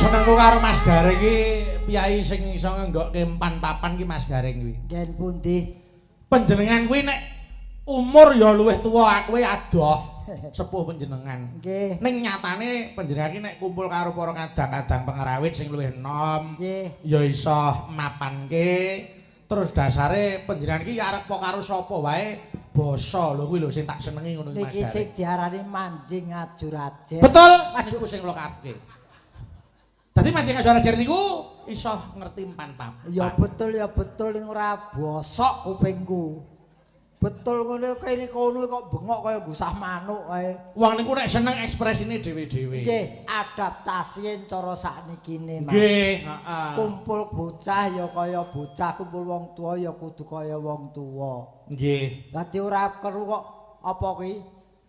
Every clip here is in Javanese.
Senengku karo Mas Gareng iki piyai sing iso ngenggokke empan papan ki Mas Gareng kuwi. Ngen pundi? Panjenengan kuwi nek umur ya luwih tuwa kowe adoh sepuh panjenengan. Nggih. Ning nyatane panjenengan iki nek kumpul karo para kadang-kadang pengrawit sing luwih enom, Nggih. ya iso mapanke. Terus dasare panjenengan iki arep po karo sapa wae basa lho kuwi lho sing tak senengi ngono iki Mas Niki sing Gareng. diarani manjing ajur-ajer. Betul, niku sing lokake. Dadi mancing ajar-ajar niku iso ngerti empan papan. Ya betul ning ora bosok kupingku. Betul ngono kene kono kok bengok kaya gusah manuk kae. Wong niku nek seneng ekspresine dhewe-dhewe. Nggih, adaptasien cara saknikine, Mas. Nggih, heeh. Kumpul bocah ya kaya bocah, kumpul wong tua ya kudu kaya wong tua. Nggih. Dadi ora perlu kok apa kuwi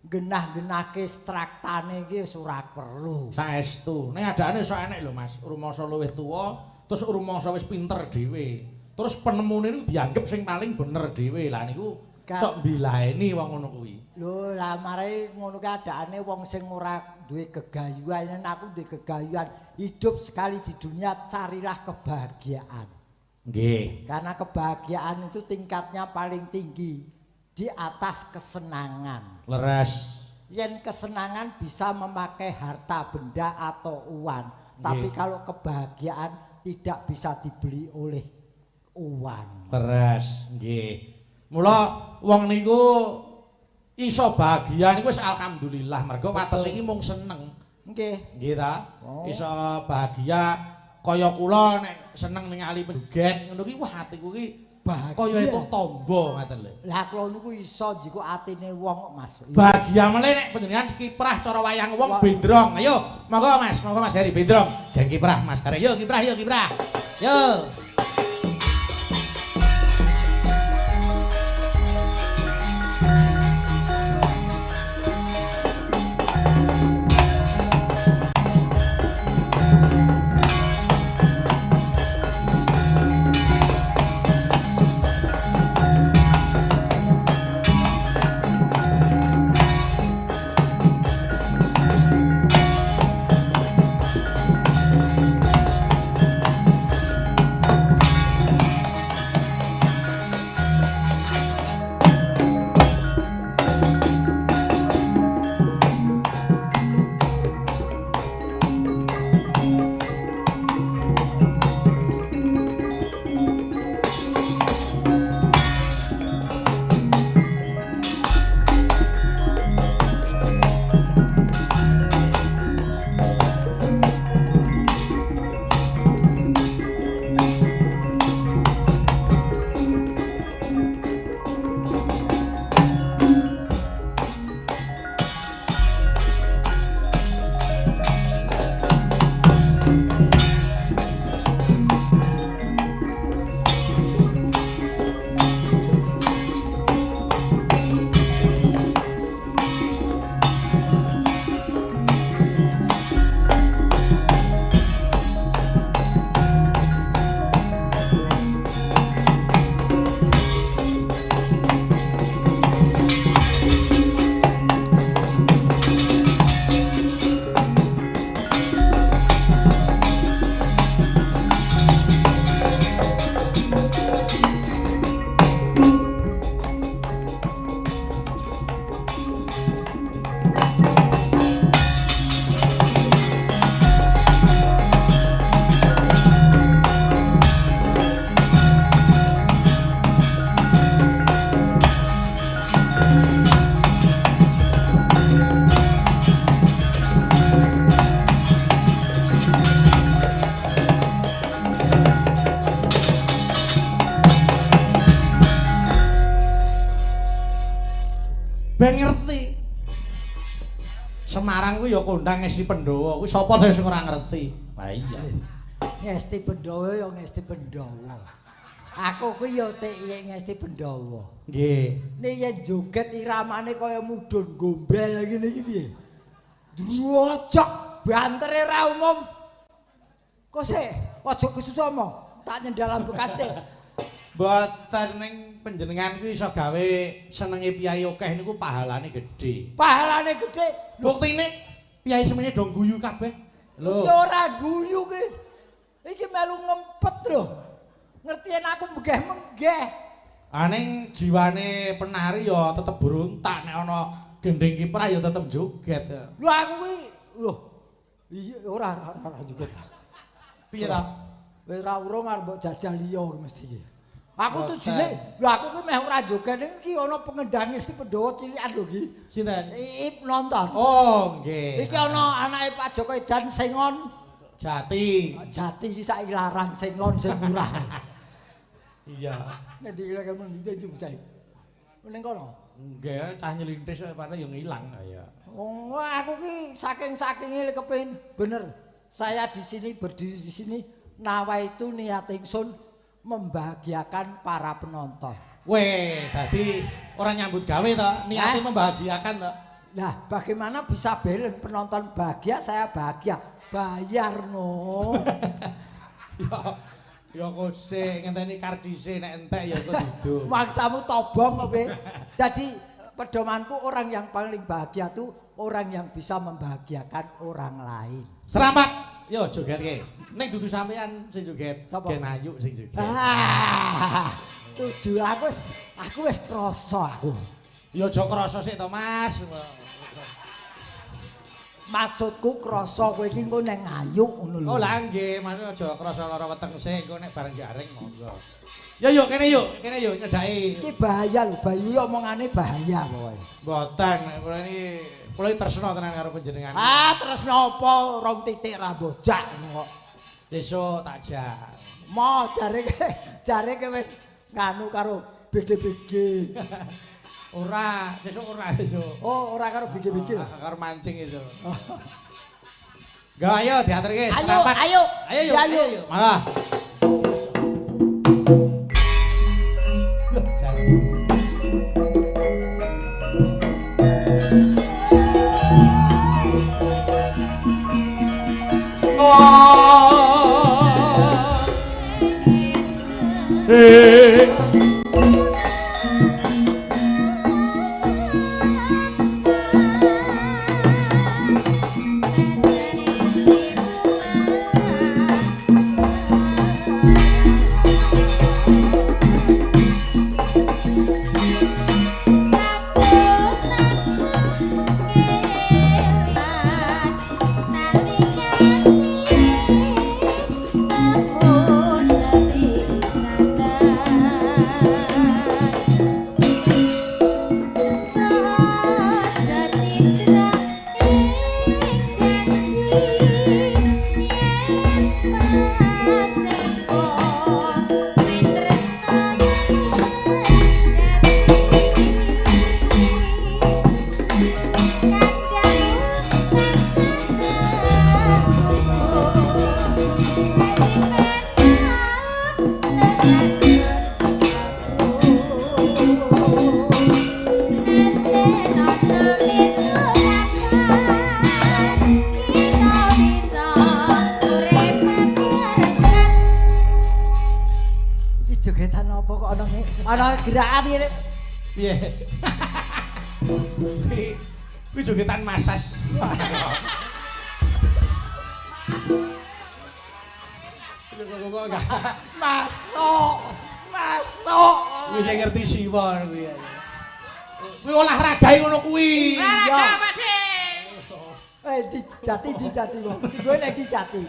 genah-genahke straktane iki wis ora perlu. Saestu. Ning adane iso enek lho Mas, rumangsa luwih tuwa, terus rumangsa wis pinter dhewe. Terus penemune niku dianggep sing paling bener dhewe. Lah niku sok mbilaeni wong ngono kuwi. Lho, lah mare ngono ki adane wong sing ora duwe gegayuhan, yen aku duwe gegayuhan, hidup sekali di dunia carilah kebahagiaan. Nggih. Karena kebahagiaan itu tingkatnya paling tinggi di atas kesenangan. Leres. Yen kesenangan bisa memakai harta benda atau uang, tapi kalau kebahagiaan tidak bisa dibeli oleh uang. Leres, nggih. Mula wong niku iso bahagia niku wis alhamdulillah mergo wates iki mung seneng. Nggih. Nggih ta? Oh. Iso bahagia kaya kula nek seneng ningali penjoget ngono ki wah atiku ki Bahagia. kaya itu tombo ngaten lho. Lah kula niku iso jiku atine wong, Mas. Bahagia meneh nek panjenengan kiprah cara wayang wong bendrong. Ayo, monggo Mas Heri bendrong. Gen kiprah Mas Gareng. Yo kiprah, yo kiprah. Yo. Ben ngerti. Semarang kuwi ya kondang Ngesti Pandhawa. Kuwi sapa sing ora ngerti? Lah iya. Ngesti Pandhawa ya Ngesti Pandhawa. Aku kuwi ya teki Ngesti Pandhawa. Nggih. Nek yen joget iramane kaya mudhun gombel ngene iki piye? Drojok bantere ra umum. Kok sik aja kesusu omong. Tak nyendalan bekat sik. Mboten ning panjenengan kuwi iso gawe senenge piyai akeh niku pahalane gedhe. Pahalane gedhe. Buktine piyai semene do guyu kabeh. Lho. Iki ora guyu ki. Iki melu ngempet lho. Ngertien aku menggeh-menggeh. Aning jiwane penari ya tetep berontak nek ana gendeng kiprah ya tetep joget. Lho aku kuwi lho. Iya ora joget. Piye ta? Wis ra urung arep mbok jajal liya mesti iki. Aku tuh cilik, lho aku kuwi meh ora joget iki ana pengendang Ngesti Pandhawa cilikan lho iki. Sinten? Iip nonton. Oh, nggih. Iki ana anake Pak Joko Edan Sengon Jati. Jati iki saiki larang Sengon sing murah. Iya. Nek dikira kemen ndi bocah. Ning kono. Nggih, cah nyelintis kok padha ya ngilang ya. Oh, aku ki saking-sakinge kepengin bener. Saya di sini berdiri di sini nawaitu niat ingsun membahagiakan para penonton. Weh, dadi ora nyambut gawe to, niate membahagiakan to. Nah, bagaimana bisa belen penonton bahagia, saya bahagia. Bayar no. Ya kok sik ngenteni karcise nek entek ya kok dido. Maksamu tobong kowe. Jadi pedomanku orang yang paling bahagia tuh orang yang bisa membahagiakan orang lain. Seramat. Yo jogetke. Ning dudu sampean sing joget. Sapa? Gen Ayu sing joget. Tujuh aku wis krasa aku. Ya aja krasa sik to, Mas. Maksudku krasa kowe iki engko nang Ayu ngono lho. Oh lah nggih, maksud aja krasa lara weteng sik engko nek bareng garing monggo. Ya yuk kene yuk nyedaki. Iki bahaya lho, Bayu omongane bahaya kowe. Mboten, kula iki tresna tenan karo panjenengan. Tresna apa rong titik ra bojak ngono kok. Besok tak jak. Mo jare ke wis nganu karo BG-BG. Ora, besok. Oh, ora karo BG-BG. Karo mancing itu. Gak ayo diaturke. Ayo. Ayo. Malah. Ana gerakan iki. Piye? Kuwi jogetan masas. Masuk. Kuwi sing ngerti siwa kuwi. Kuwi olahragae ngono kuwi. Olahraga, Pak De. Dijati wong. Gue nek dijati.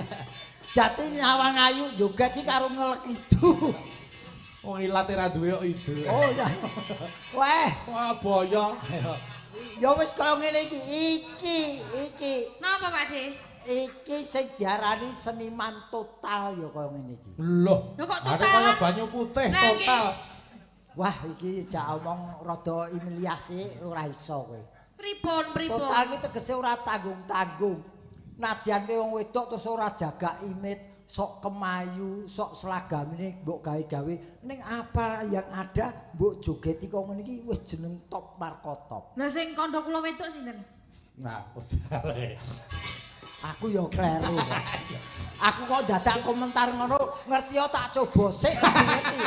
Jati nyawang ayu joget iki karo ngelek itu. Wong ilate ra duwe kok ide. Oh ya. Weh, Wah boyo. ya wis kaya ngene iki. Napa, Pak De? Iki sing diarani seniman total ya kaya ngene iki. Loh. Lho kok Ada total? kaya banyu putih Lah, total. Wah, iki jak omong rada humiliasi ora iso kowe. Pripun? Total iki tegese ora tanggung-tanggung. Nadyan kowe wong wedok terus ora jaga imit, sok kemayu, sok selagamine mbok gawe-gawe. Ning apa yang ada mbok jogeti kok ngene iki wis jeneng top markotop. Lah sing kandha kula wedok sinten? Nah, podare. Aku ya kleru. Aku kok dadak komentar ngono, ngerti yo tak coba sik ngerti.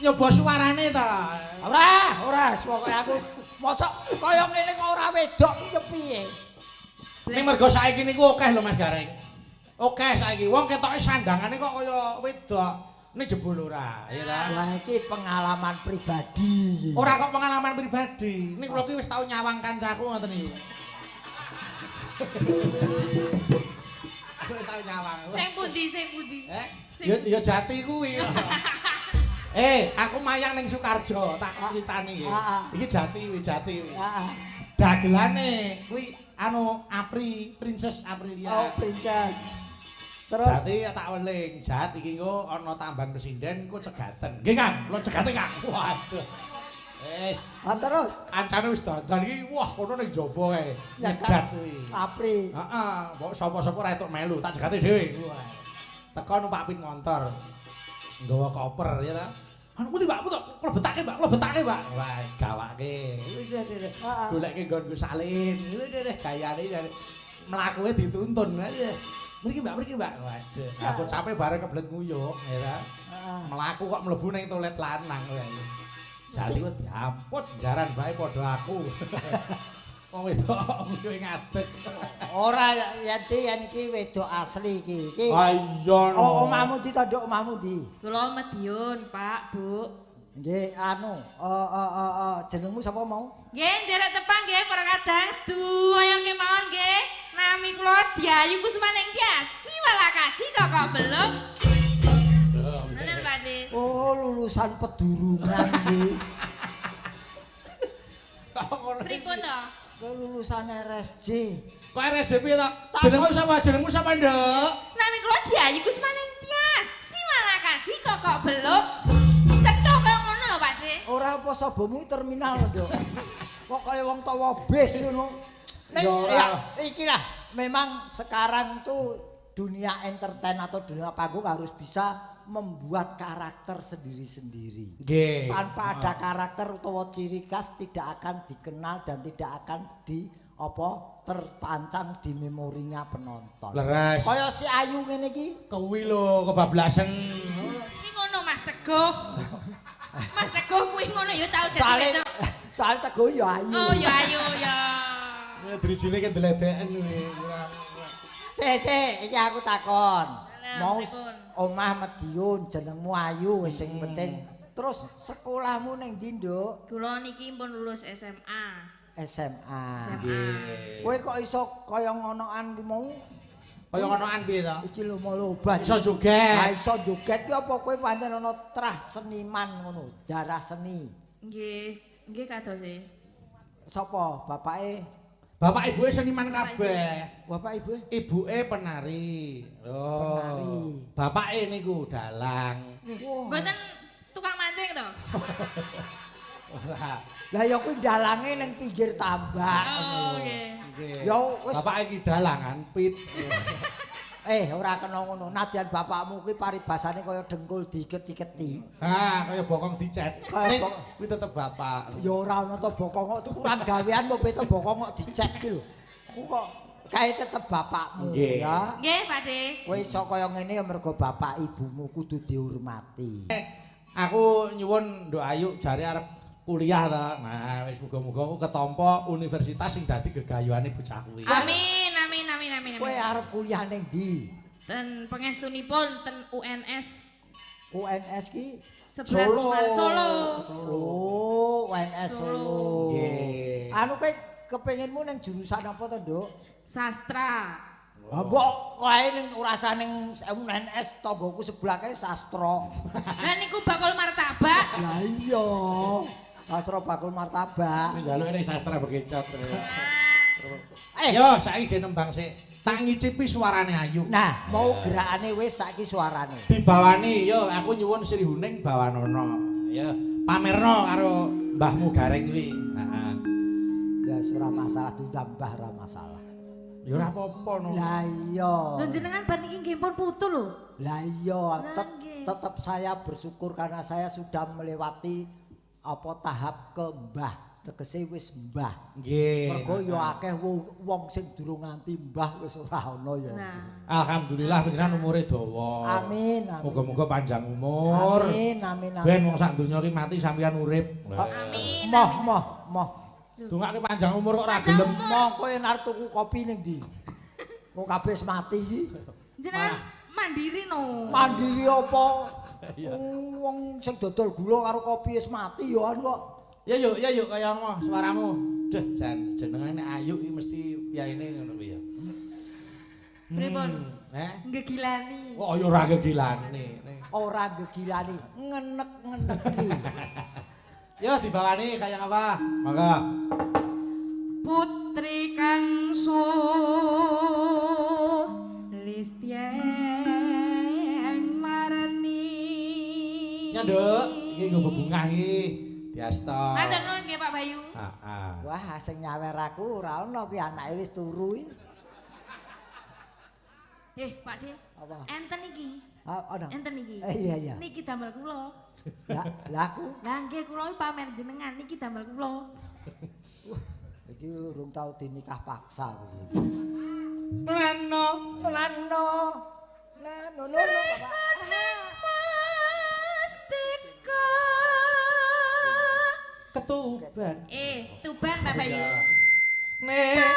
Nyoba suarane ta. Ora, pokoke aku mosok kaya ngene kok ora wedok iki piye? Ning mergo saiki niku akeh lho Mas Gareng. Akeh saiki wong ketoke sandangane kok kaya wedok. Ning jebul ora, ya ta? Wah iki pengalaman pribadi. Ora kok pengalaman pribadi. Ning kula ki wis tau nyawang kancaku ngoten niku. Aku wis tau nyawang. Sing pundi? Ya jati kuwi. Aku mayang ning Sukarjo, tak critani iki. Iki jati. Heeh. Dagelane kuwi anu Apri, Princess Aprilia. Oh, princess. Terus Jati tak weling, Jat iki engko ana tambahan presiden engko cegaten. Nggih Kang, kula cegate Kang. Waduh. Wis, terus kancane wis dandan iki wah kono ning jaba kae. Nyegat. Nyegat kuwi. Apri. Heeh, mbok sapa-sapa ora entuk melu, tak cegate dhewe. Wah. Teko numpak pin motor. Nggawa koper ya ta. Anu kuwi Mbak, klebetake Mbak. Wah, gawake. Wis wis. Goleke nggonku salin. Wis gayane mlakune dituntun. Mriki Mbak. Waduh, aku capek bareng kebelet nguyuh, ya ta. Mlaku kok mlebu ning toilet lanang kowe. Jati kok diampun jaran bae padha aku. Wong wedok kuwi ngadeg. Ora Yanti yen iki wedok asli iki. Iki. Ah iya. Omahmu di tanduk omahmu di. Kula Madiun, Pak, Bu. Nggih anu, jenengmu sapa mau? Nggih, nderek tepang nggih para kadang sedaya kemawon nggih. Nami kula Diayu Kusmaning Tias. Ciwalakaji kok belum. Bener, Pak De. Oh, lulusan pedurungan nggih. Pripun to? Kowe lulusan RSJ. Kok RSP ta? Jenengmu sapa, Nduk? Nami kula Diayu Kusmaning Tias. Ciwalakaji kok belum. Cetok kaya ngono lho, Pak De. Ora apa sabamu terminal, Nduk. Kok kaya wong tawa bis ngono. Iki lah, memang sekarang tuh dunia entertain atau dunia panggung harus bisa membuat karakter sendiri-sendiri. Nggih. Tanpa ada karakter utawa ciri khas tidak akan dikenal dan tidak akan terpancang di memorinya penonton. Leres. Kaya si Ayu ngene iki. Kuwi lho kebablasen. Iki ngono Mas Teguh. Mas Teguh kuwi ngono ya tau dadi. Soal Teguh ya Ayu. Oh ya ayo ya. Drijine ke deledeken kuwi. Iki aku takon. Alah, Mau pripun? omah Madiun, jenengmu Ayu wis sing penting. Terus sekolahmu ning ndi, Nduk? Kula niki pun lulus SMA. SMA. Nggih. Kowe kok iso kaya ngonoan ki mau? Kaya ngonoan piye to? Iki lho mau lobat. Iso joget. Ha iso joget ki apa kowe pancen ana trah seniman ngono, darah seni. Nggih kados e. Sapa bapake? Bapak ibuke seniman kabeh. Bapak ibu? Ibuke penari. Oh. Penari. Bapake niku dalang. Mboten tukang mancing to? Ora. Lah ya kuwi dalange ning pinggir tambak. Oh nggih. Nggih. Ya wis Bapake iki dalangan pit. ora kena ngono. Nadyan bapakmu kuwi paribasane kaya dengkul diiket-iketi. Ha, kaya bokong dicet. Kaya Ning bokong. kuwi tetep bapak. Ya ora ana to bokong kok kurang gawean mbok beto bokong kok dicek iki lho. Ku kok kae tetep bapakmu Nggih. ya. Nggih, Pak De. Kowe iso kaya ngene ya mergo bapak ibumu kudu dihormati. Aku nyuwun Nduk Ayu jare arep kuliah ta. Nah, wis muga-muga aku ketampa universitas sing dadi gegayuhane bocah kuwi. Amin. Kowe arep kuliah ning ndi? Ten pangestunipun ten UNS UNS ki 11 Maret Solo. Oh, UNS Solo. Nggih. Anu kowe kepengenmu ning jurusan apa to, Nduk? Sastra. Ah, mbok kowe ning ora usah ning UNS tanggoku sebelah kae sastra. Lah niku bakul martabak. Lah iya. Sastra bakul martabak. Njaluk ning sastra bekecot. Yo, saiki ge nembang sik. Tak ngicipi suarane Ayu. Nah, mau gerakane wis saiki suarane. Dibawani yo, aku nyuwun Sri Huning Bawanono. Ya, pamerno karo mbahmu Gareng kuwi. Heeh. Ya ora masalah diundang Mbah ora masalah. Ya ora apa-apa no. Lah iya. Lho jenengan bar niki nggih pun putu lho. Lah iya, nggih. tetap saya bersyukur karena saya sudah melewati apa tahap ke mbah, tegese wis mbah. Nggih. Mergo ya akeh wong sing durung nganti mbah wis ora ana ya. Nah. Alhamdulillah panjenengan umure dawa. Amin, amin. Muga-muga panjang umur. Amin, amin, amin. Ben wong sak donya ki mati sampeyan urip. Amin. Moh. Dongake panjang umur kok ora gelem. Mongko yen arep tuku kopi ning ndi? Wong kabeh wis mati iki. Jenengan mandiri no. Mandiri apa? Iya. Wong sing dodol gula karo kopi wis mati ya kok. Ya yuk kaya ngono suaramu. Duh, jenengane ayu iki mesti piyaine ngono kuwi ya. Pripun? Ngegilani. Oh, ya ora ngegilani. Ora ngegilani, ngenek-ngeneki. Ya dibawani kayak apa? Maka Putri kang Listian marani. Ya, Nduk, iki nggo bebungah iki. Diasta. Matur nuwun nggih Pak Bayu. Heeh. Wah, sing nyawer aku ora ana kuwi anake wis turu iki. Pak De. Apa? Enten iki. Ana. Enten iki. Iya. Niki damel kula. Lah aku. Lah nggih kula pamer jenengan niki damel kula. Iki urung tau dinikah paksa iki. Lano. Mastika. Ketuban. Tuban Pak Bayu. Nek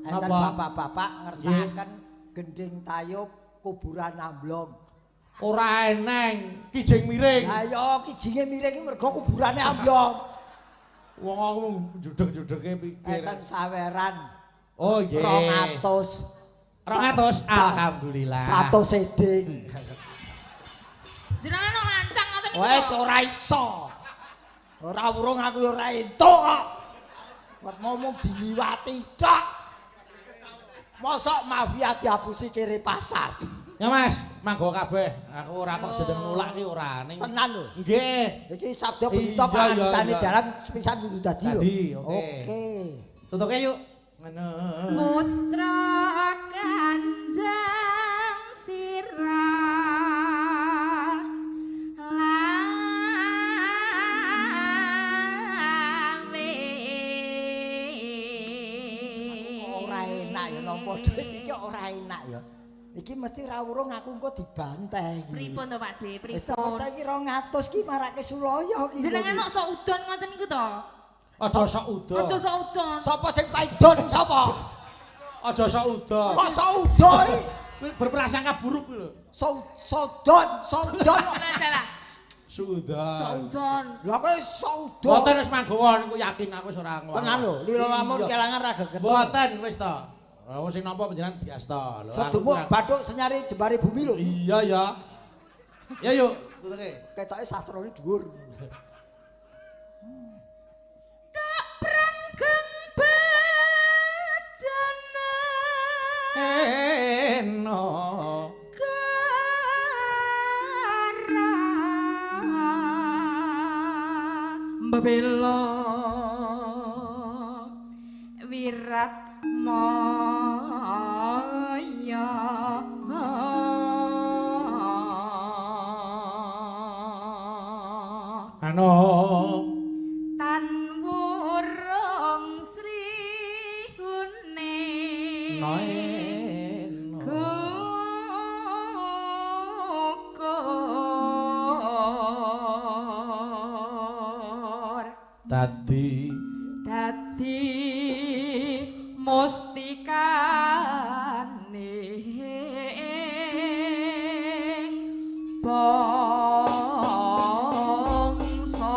enten bapak-bapak ngersakaken gending tayub kuburan amblong. ora eneng, kijing miring. Lah ya kijinge miring iki mergo kuburane amblong. Wong aku judeg-judege pikir. Enten saweran. Oh nggih. 200. 200 alhamdulillah. 1 seding. Jenengan ono lancang ngoten niku. Wes ora iso. Ora urung aku ya ora entuk kok. Wet ngomong diliwati tok. Mosok mafia dihapusi kiri pasar. Ya Mas, manggo kabeh. Aku ora kok jeneng nolak ki ora ning. Tenan lho. Nggih. Iki sabda berita pangandikane dalan sepisan kudu dadi lho. Oke. Tutuke yuk. Ngono. Putra Kanjeng Sirah lawe. Ora enak ya nampa duit iki ora enak ya. Iki mesti ra urung aku engko dibantah iki. Pripun to Pak De? Wis Pripun? tak iki 200 ki marake Suloyo iki. Jenengan kok sok udon ngoten niku to? Aja sok udo. Aja sok udon. Sapa sing paidon sapa? Aja sok udo. Kok sok udo iki? Berprasangka buruk lho. Sodon. Masalah. Sudah. Sok udon. Lah kowe sok udo. Mboten wis manggawa niku yakin aku wis ora ngono. Tenan lho, lilo lamun kelangan ra gegeten. Mboten wis to. Wong sing nampa panjenengan diasta lho. Sedumuk bathuk senyari jembare bumi lho. Iya ya. Ya yuk, tutuke. Ketoke sastrane dhuwur. Pranggeng bajana Eno. Babela Wirat Maya Ano Tan wurung Sri Hune Noeno Kukur Dadi mustikane bangsa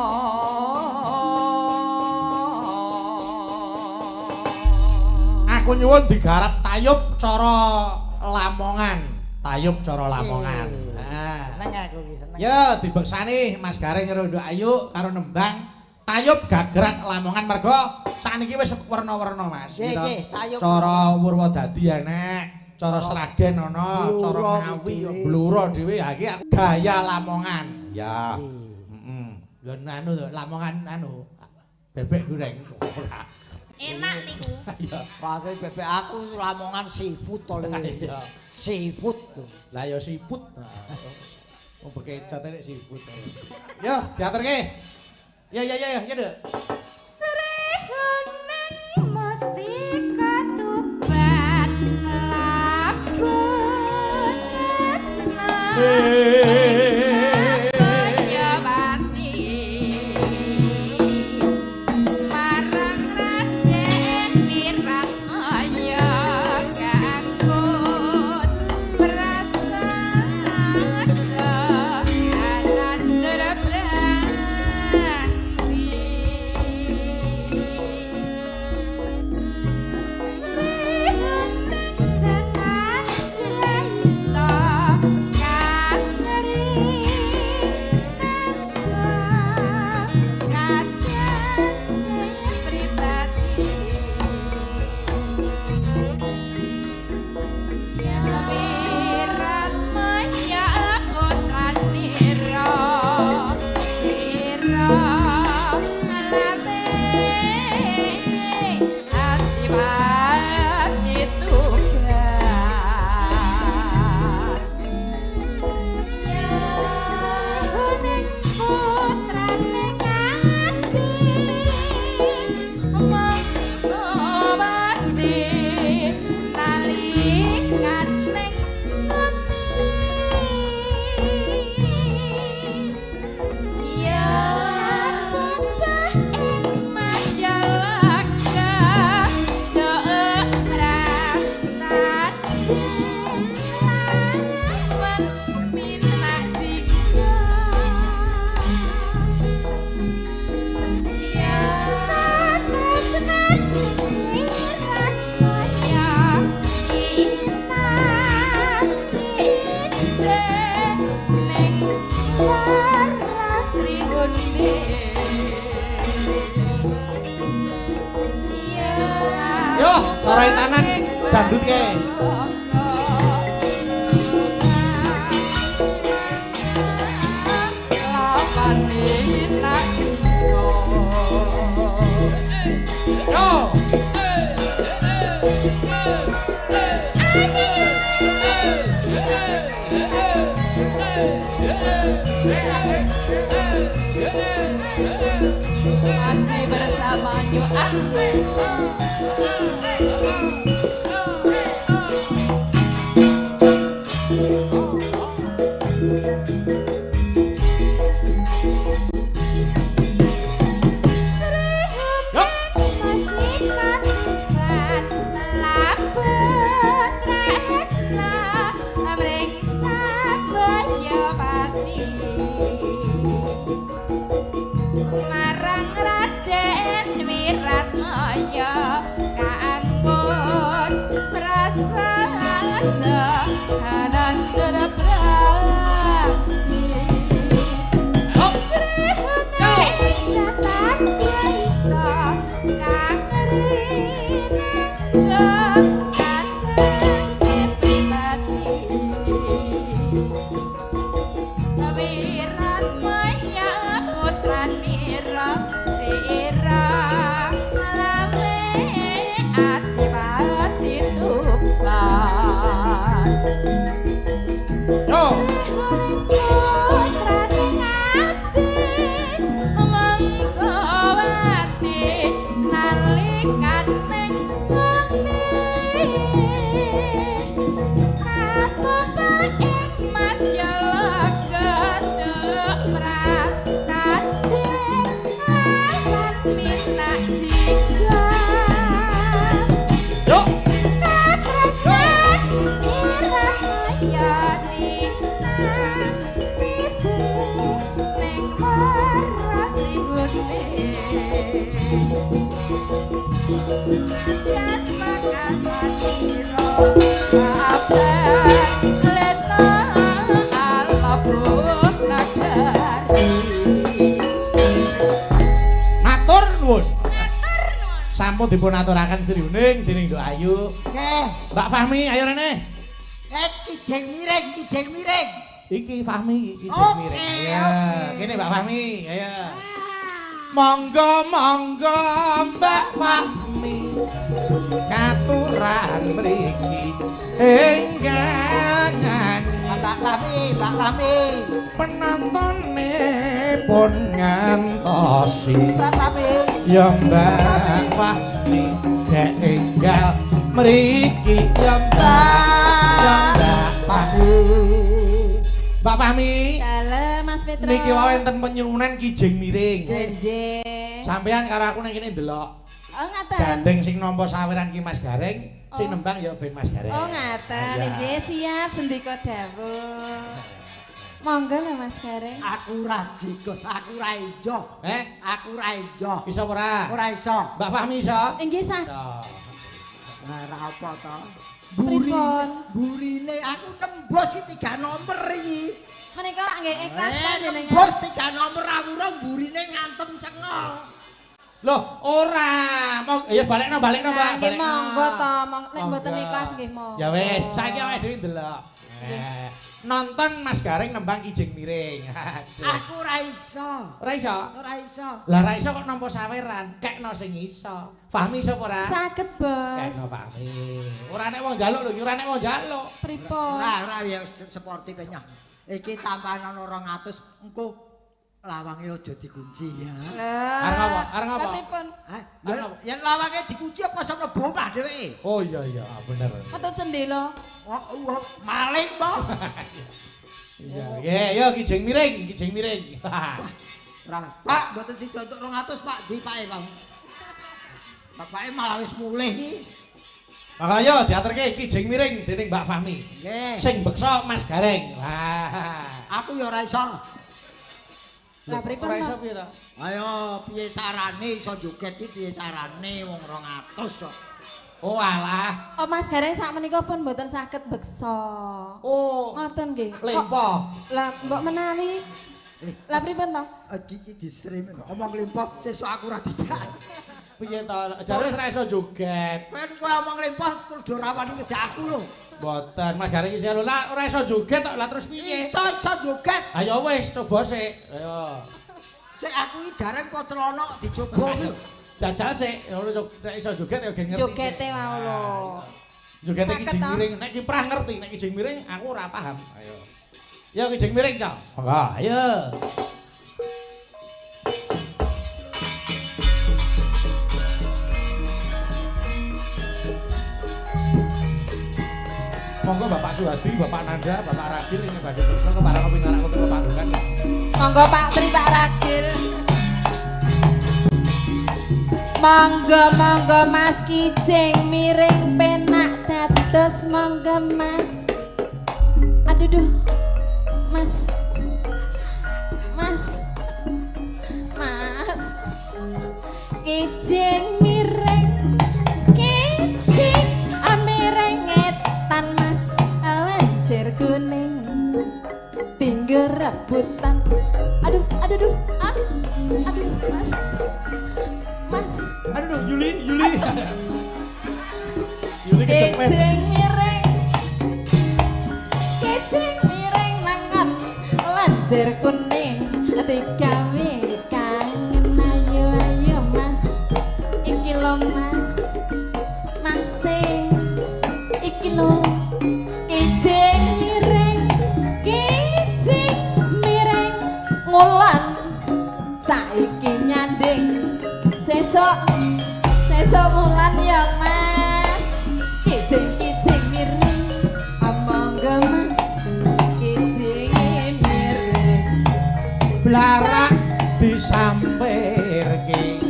aku nyuwun digarap tayub cara Lamongan. Tayub cara Lamongan. Nah. Seneng aku iki seneng. Ya dibeksani Mas Gareng karo Nduk Ayu karo nembang Tayub Gagrak Lamongan mergo sakniki wis werna-werna Mas. Nggih, Tayub. Cara Purwodadi enek, cara Sragen ana, cara Ngawi Bluro dhewe ha iki gaya Lamongan. Ya. Heeh. Ya anu Lamongan anu bebek goreng. Enak niku. Iya. Pakai bebek aku Lamongan seafood to lho. Iya. Seafood. Lah ya siput. Wong bekecot nek siput. Yo, diaturke. Ya, Dek. Srihuneng mesti katuban labun tresna. Sorai tanan dangdut ke. Yo. Masih bersama New dipun aturaken sriuning dening Nduk Ayu. Nggih. Mbak Fahmi, ayo rene. Kijing miring. Iki Fahmi, iki Oke, Miring. Ayo, oke. kene Mbak Fahmi, ayo. Monggo Mbak Fahmi. Katuran mriki enggang Mbak Fahmi. Penontonne pun ngantosi. Mbak Fahmi. Ya Mbak Fahmi dek enggal mriki ya Mbak Fahmi. Mbak Fahmi. Dalem Mas Petro. Niki wae enten penyulunan Kijing Miring. Nggih. Sampean karo aku ning kene ndelok. Oh ngaten. Gandeng sing nampa saweran ki Mas Gareng, sing Oh. nembang ya ben Mas Gareng. Oh ngaten. Iya. Nggih siap sendika dawuh. Monggo lho Mas Gareng. Aku ra jigot, aku ra ijo. Aku ra ijo. Iso ora? Ora iso. Mbak Fahmi iso? Nggih sah. Iso. Nah, ra apa to? Pripun? Burine aku tembus iki 3 nomor iki. Menika lak nggih ikhlas panjenengan. Tembus 3 nomor awurung burine ngantem cengol. Loh, ora. Mau ya balekno Mbak. Nah, nggih balekno. monggo to, nek mboten Monggo. ikhlas nggih monggo. Ya wis, saiki awake dhewe ndelok. Nonton Mas Gareng nembang Kijing Miring. Aku ra iso. Ora iso? Ora iso. Lah ra iso kok nampa saweran, kekno sing iso. Fahmi iso apa ora? Saged, Bos. Kekno Fahmi. Ora nek wong njaluk lho, ora nek wong njaluk. Pripun? Ora ya sportif nyah. Iki tambahan ana 200 engko lawange aja dikunci ya. Arep apa? Arep apa? Lah pripun? Hah? Yen lawange dikunci apa iso mlebu omah dheweke? Oh iya bener. Metut cendela. Oh, maling to. Iya, yo Kijing Miring. Ora. Pak, mboten sida untuk 200, Pak. Di Pak Bang. Bapake malah wis mulih iki. Makanya diaturke Kijing Miring dening Mbak Fahmi. Nggih. Sing beksa Mas Gareng. Wah. Aku ya ora iso. Lah pripun? Ora iso Pak? piye ta? Ayo piye carane iso joget iki piye carane wong 200 kok. Oh alah. Oh Mas Gareng sak menika pun mboten saged beksa. Oh. Ngoten nggih. Kok- Lempo. Lah mbok menawi. Lah pripun to? Iki di-stream omong limpah sesuk aku ora dijak. Piye ta? Jare ora iso joget. Kowe omong limpah terus do rawani ngejak aku lho. Mboten, Mas Gareng isih lho. Lah ora iso joget tok. Lah terus piye? Iso joget. Ayo wis coba sik. Ayo. Sik aku iki gareng po celana dicoba lho. Jajal sik. Nek iso joget ya gen ngerti. Jogete mau lho. Joget Saged Kijing ta? Miring. Nek kiprah ngerti, nek Kijing Miring aku ora paham. Ayo. Ya Kijing Miring, Cok. Monggo, ayo. Monggo Bapak Suhadi, Bapak Nanda, Bapak Ragil ini badhe terus ke para kopi ngarak kopi panggungan. Monggo Pak Tri Pak Ragil. Monggo Mas Kijing Miring penak dados monggo Mas. Aduh duh. Mas. Kijing Miring. Kijing miring etan Mas. Lenjer kuning. Tinggal rebutan. Aduh. Aduh Mas. Aduh, Yuli. Yuli kecepet. Kijing miring nangan lanjir kuning digawe kangen ayo Mas iki lho Mas iki lho kijing miring ngulan saiki nyanding sesuk mulan ya Mas kijing miring monggo Mas kijing miring Blarak disampirke.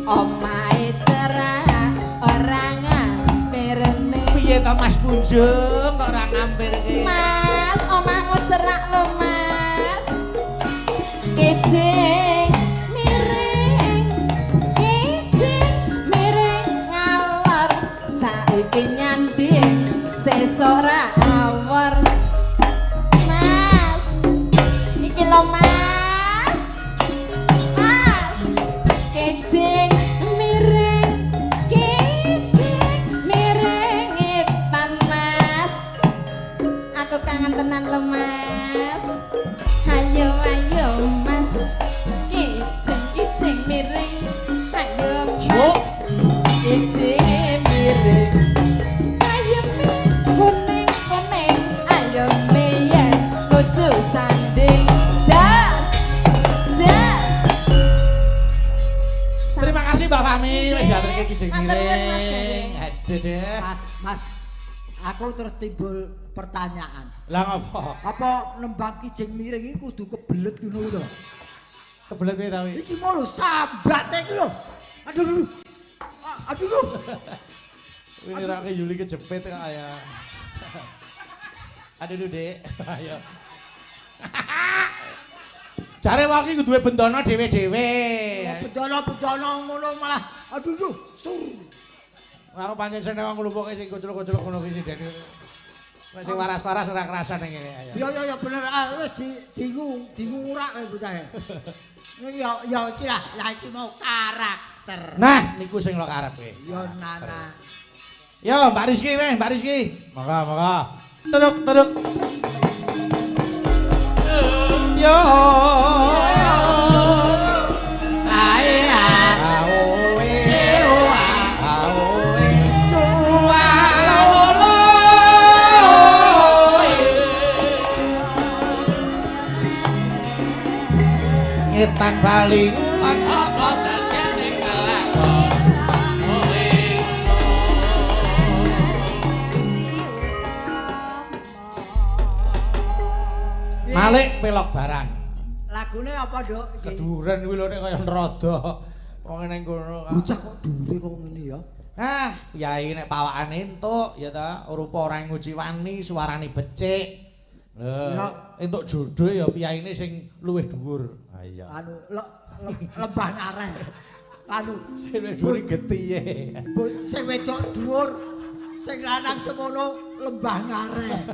omahe cerah ora ngampirne Piye to Mas Punjung kok ora ngampirke? Mas omahmu cerak lho Mas kijing miring ngalor saiki nyanding sesuk ra awor Mas iki lho Mas kijing miring aku kangen tenan lemas. Ayo ayo mas, ijing miring. Ayo mas, ijing miring. Ayo kuning kuning, ayo yen nuju sanding. Jas, jas. Terima kasih Mbak Fami wis diaturke kijing Matur nuwun, Mas miring. Gede. Aduh deh. Mas, aku terus timbul pertanyaan. Lah ngopo? Apa nembang kijing miring iki kudu kebelet ngono lho? Kebelet piye ta wi? Iki mau lho sambate iki lho. Aduh aduh. Aduh lho. Ini rake Yuli kejepit kok ya. Aduh Dek. Ayo. Jare wong iki duwe bendana dhewe-dhewe. Bedono-bedono ngono malah aduh lho. Sur. Aku pancen seneng wong nglumpuke sing kucluk-kucluk ngono ki Dek. Nek sing waras-waras ora kerasan ning kene ayo. Ya bener wis dingung urak kowe bocah. Iki ya iki lah iki mau karakter. Nah, niku sing lo karepe. Ya Nana. Yo, Mbak Rizky weh, Mbak Rizky. Monggo. Teruk. Yo. Ngetan baling apa sajane kelakon. Malik pelok barang. Lagune apa, Nduk? Keduren kuwi lho nek kaya nerada. Wong ning kono. Bocah kok dure kok ngene ya. Ah, yai nek pawakane entuk ya ta, rupa ora nguci wani, suarane becik. Lho, entuk jodoh ya piyaine sing luwih dhuwur. Ha iya. Anu lembah ngareh. Anu Sing luwih dhuwur getihe. sing wedok dhuwur, sing lanang semono lembah ngareh.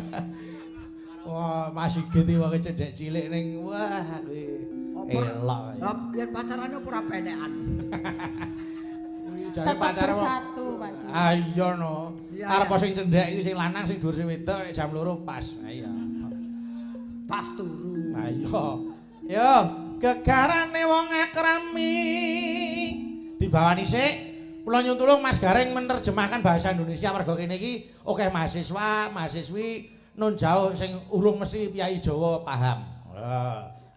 Wah, masih geti wong cedhek cilik ning wah kuwi. Elok. Lah yen pacarane ora penekan. Jare pacare bersatu, Pak. Ah iya no. Iya, Arep iya. sing cendhek iki sing lanang sing dhuwur sing wedok nek jam 2 pas. Ha iya. Pas turu. Ha iya. Yo, gegarane wong akrami. Dibawani sik kula nyuntulung Mas Gareng menerjemahkan bahasa Indonesia mergo kene iki akeh mahasiswa, mahasiswi nun jauh sing urung mesti piyai Jawa paham.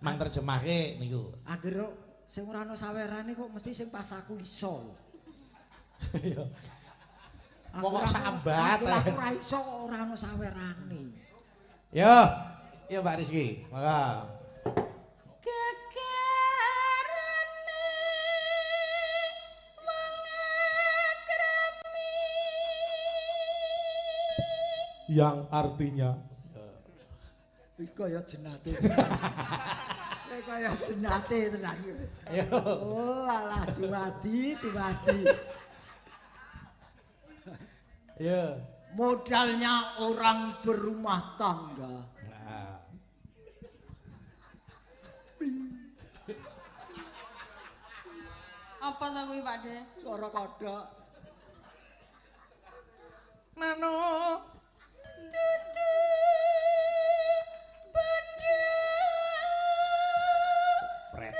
Mang terjemahke niku. Akhire sing ora ana sawerane kok mesti sing pas aku iso. Iya. Pokok sambat. Aku ora iso ora ana sawerane. Yo, yo Mbak Rizky. Monggo. Gegarane mengakrami. Yang artinya Iki kaya jenate. Iki kaya jenate tenan. ayo. Oh, alah Jumadi. Yo. Modalnya orang berumah tangga. Nah. Apa to kuwi, Pak De? Suara kodok. Nano. Dudu bandha. Pret.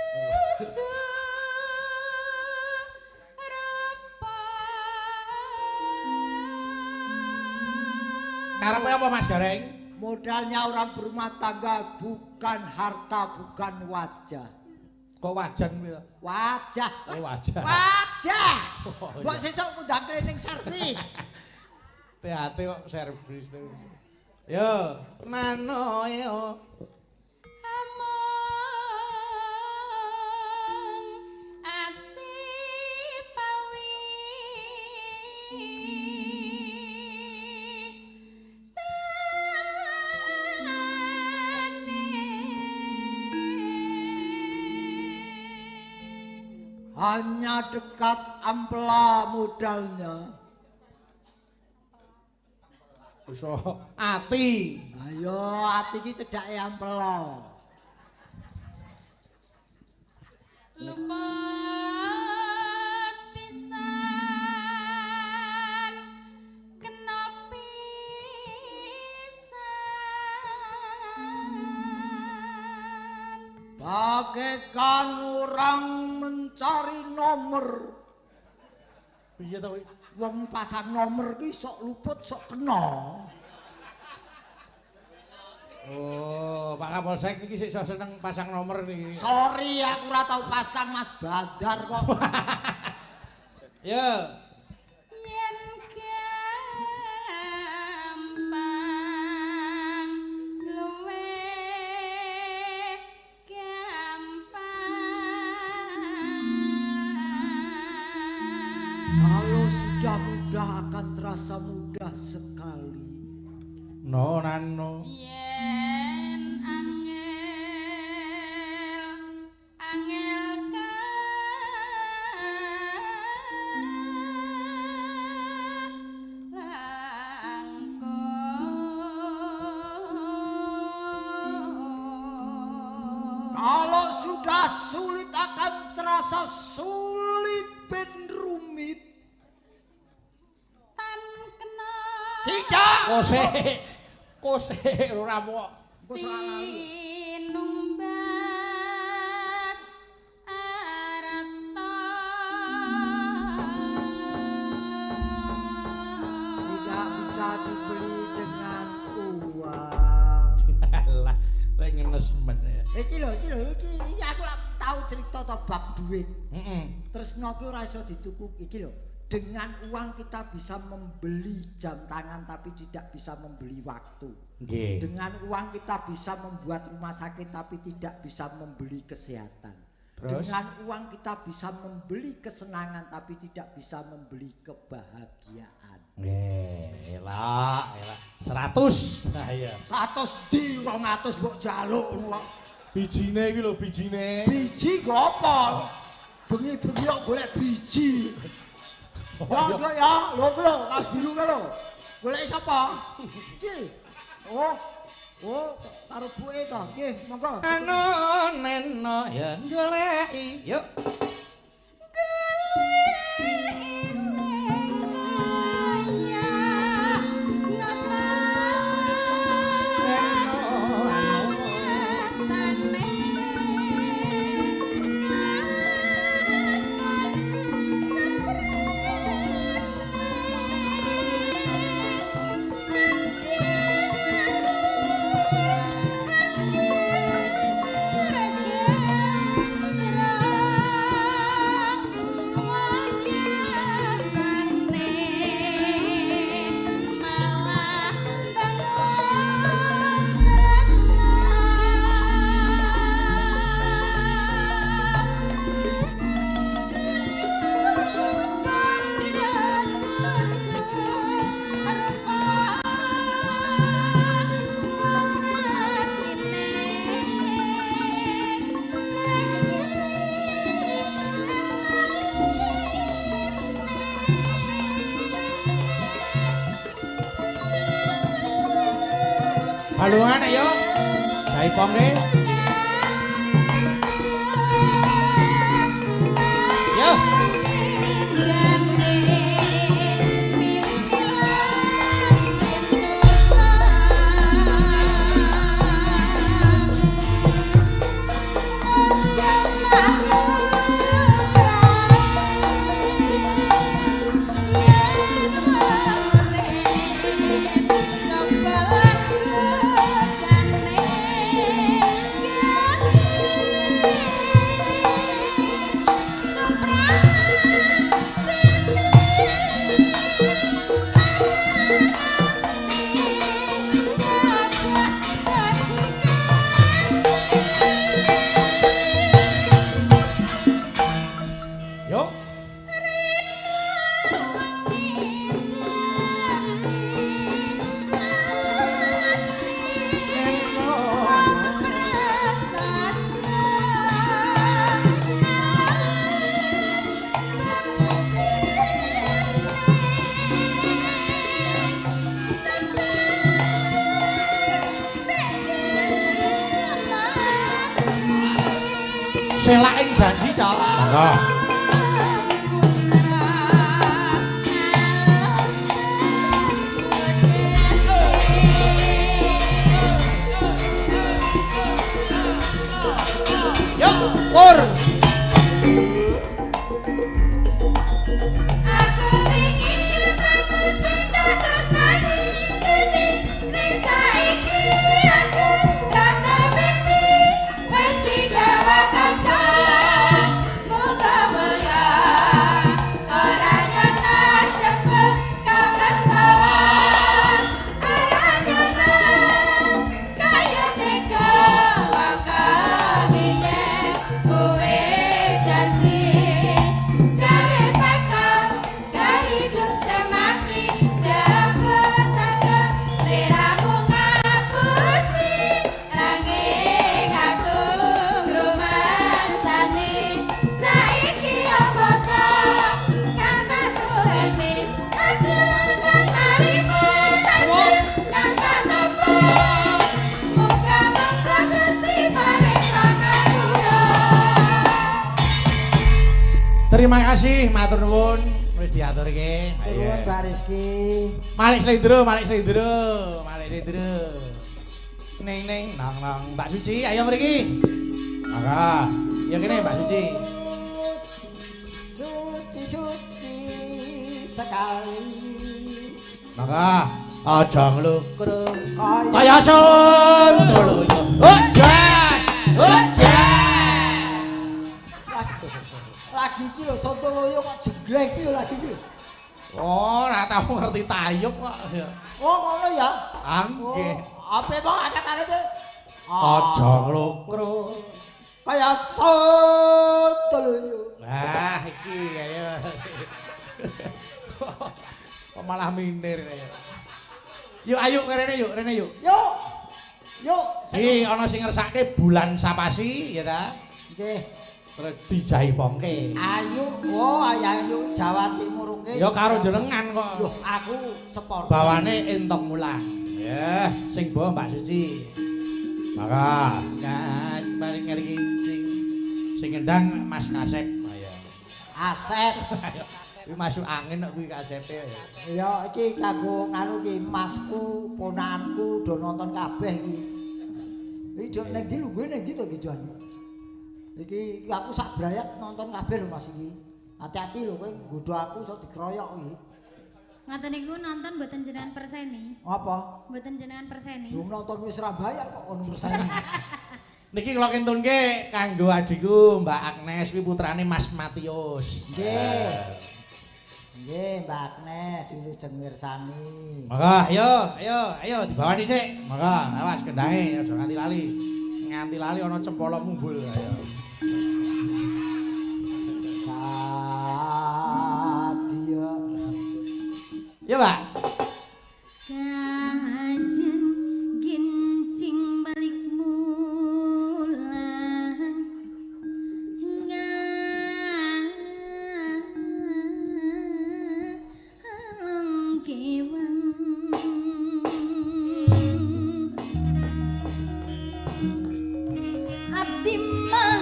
Karepe apa Mas Gareng? Modalnya orang berumah tangga bukan harta, bukan wajah. Kok wajan kuwi? Wajah. Oh, wajah. Wajah. Oh, iya. Mbok sesuk ngundang cleaning service. THT kok servis. Yo, nano yo. Among ati pawi. Hanya dekat ampela modalnya. Iso ati. Ayo ati iki cedhake ampela. Luput pisan kena pisan bagaikan orang mencari nomor. Piye to kuwi? Wong pasang nomor ki sok luput sok kena. Oh, Pak Kapolsek niki sik seneng pasang nomor niki. Sorry aku ora tau pasang Mas Bandar kok. Ya. Yen gampang luwe gampang. Kalau sudah mudah akan terasa mudah sekali. No nano. Yen angel angel Kalau sudah sulit akan terasa sulit ben rumit. tan kena Tidak. Kose ora kok. Engko salah lali. tinumbas arata Tidak bisa dibeli dengan uang. Alah, lek ngenes men ya. Iki aku lak tahu cerita to bab duit. Heeh. Tresno ki ora iso dituku iki lho. Dengan uang kita bisa membeli jam tangan tapi tidak bisa membeli waktu. Nggih. Dengan uang kita bisa membuat rumah sakit tapi tidak bisa membeli kesehatan. Terus? Dengan uang kita bisa membeli kesenangan tapi tidak bisa membeli kebahagiaan. Nggih, elak. 100. Nah iya. 100 di 200 mbok jaluk kok. Bijine iki lho, bijine. Biji kok apa? Bengi-bengi kok golek biji. Ya, ya, lho, Mas Biru ka lho. Golek sapa? Iki. Oh, karo buke to. Nggih, monggo. Anu neno ya goleki. Yuk. Balungan ayo. Saipongke. Yo. Yuk. Selaing janji cok. Monggo. Yuk. syukur. Aku ingin kamu sing tak tresnani kene ning saiki aku rasa mesti wis digawa kanca muga mulya ora nyentak cepet kapresawan ora nyentak kaya tega wakabiye kowe janji jare bakal sahidup semati cepet akan liramu ngapusi nanging aku ngrumansani saiki apa ta karena tuwene aku ngarimo nasib kata nopo muga-muga Gusti paring pangapura. Terima kasih, matur nuwun wis diaturke. Turun Mbak Rizky. Malik Slendro, Malik Slendro, Malik Slendro. Neng nang Mbak Suci, ayo mriki. Maka, ya kene Mbak Suci. Suci sekali. Maka aja nglukru Kaya kaya sondolo. Ojas! Ojas! lagi iki lho Sontoloyo kok jeglek iki lho lagi iki. Oh, ora tau ngerti tayub kok. Oh ngono ya. Nggih. Apa emang angkatane iki? Aja nglukru. Kaya Sontoloyo. Wah, iki kaya. Kok malah minir kaya. Yuk ayo rene yuk, rene yuk. Yuk. Yuk. Iki ana sing ngersake bulan sapasi ya ta? Nggih. Terus dijaipongke. Ayu, oh ayu Jawa Timur nggih. Ya karo jenengan kok. Loh, aku sport. Bawane entok mulang. Ya, sing bawa Mbak Suci. Maka kan paling ngerti sing ngendang Mas Kasep. Ayo. Asep. Kuwi masuk angin kok kuwi kasepe. Ya iki kanggo nganu iki masku, ponakanku do nonton kabeh iki. Iki jo ning ndi lho gue ning ndi to iki Jon? Iki aku sak brayat nonton kabeh lho Mas iki. Hati-hati lho kowe nggodho aku iso dikeroyok iki. Ngoten niku nonton mboten jenengan perseni. Apa? Mboten jenengan perseni. Lu nonton wis ora bayar kok ono perseni. Niki kula kentunke kanggo adikku Mbak Agnes kuwi putrane Mas Matius. Nggih. Nggih, Mbak Agnes wilujeng mirsani. Maka ayo dibawa dhisik. Maka awas gendange aja nganti lali. Nganti lali ana cempala mumbul ayo. Sadia. Ya, Pak. Kajan gincing balik mulang ngalong kewang abdi mah